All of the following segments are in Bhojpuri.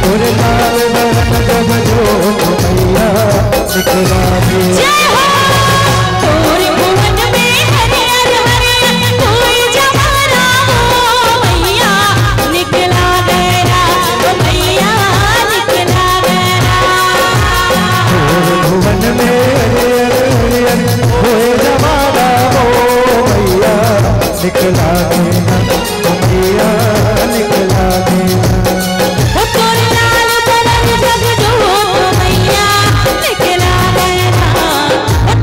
तोरे लाल बरन जग जोत मैया निकला दे। तोरे भुवन में हरियर हरियर कोई जमाना हो मैया निकला गया मैया निकला गया। तोरे भुवन में हरियर हरियर कोई जमाना हो मैया निकला देना मैया निकला देना। तोरे लाल बरन जग जोत मैया निकला गया।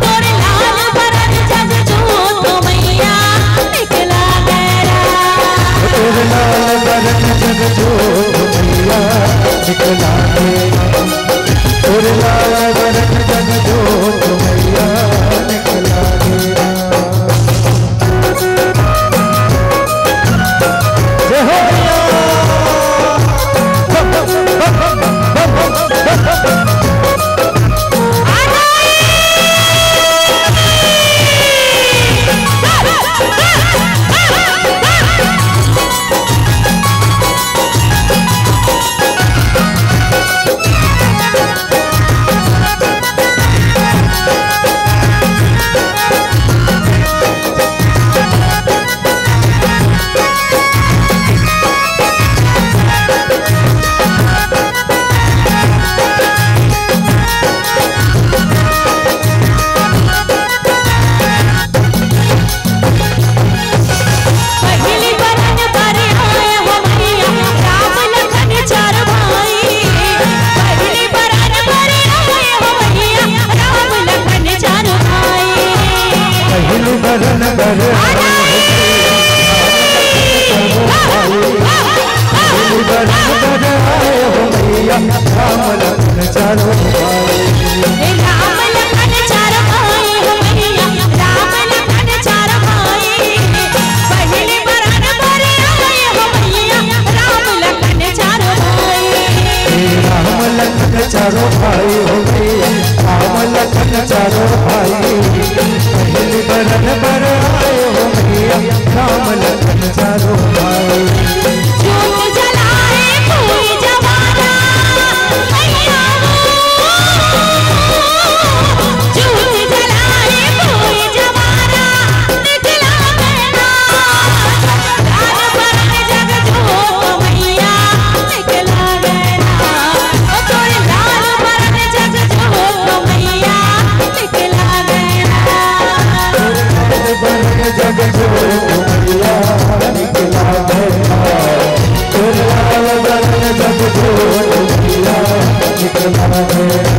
तोरे लाल बरन जग जोत मैया निकला गया। तोरे लाल बरन जग जोत मैया निकला देना। तोरे लाल बरन जग जोत मैया निकला देना। जय हो पहली बरन पर आए हो मैया राम लखन चार भाई। पहली बरन पर आए हो मैया राम लखन चार भाई। पहली बरन पर पहली बरन पर आए हो मैया राम लखन चारों भाई। राम लखन चार भाई हो मैया राम लखन चार भाई। पहली बरन पर आए हो मैया राम लखन चार भाई। राम लखन चारों भाई हो मैया राम लखन चारों भाई। पहली बरन पर आए हो मैया राम लखन चारों भाई। जोत जलाए कोई जवाना मैया जोत जलाए कोई जवाना निकला गया। लाल बरन जग जोत मैया निकला गया। तोरे लाल बरन जग जोत मैया निकला गया। बरन जग जोत मैया निकला गया। तोरे लाल बरन जग जोत मैया निकला गया।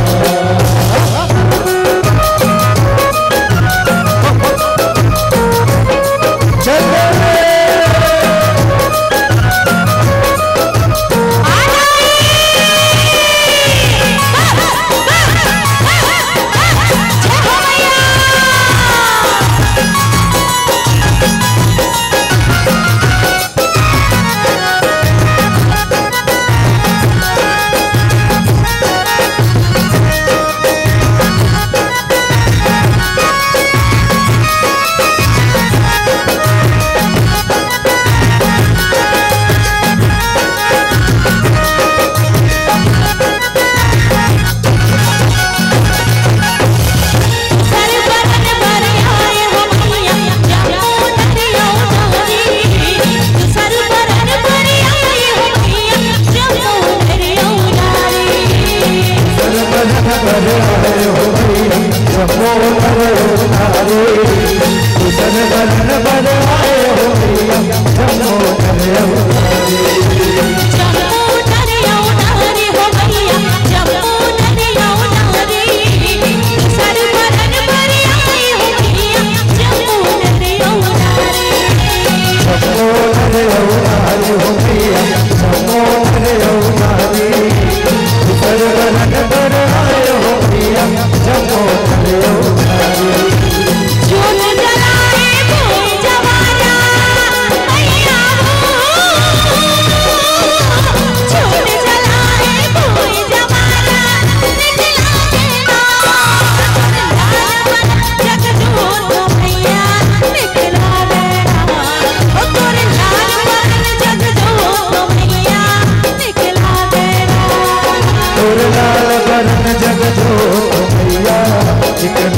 एक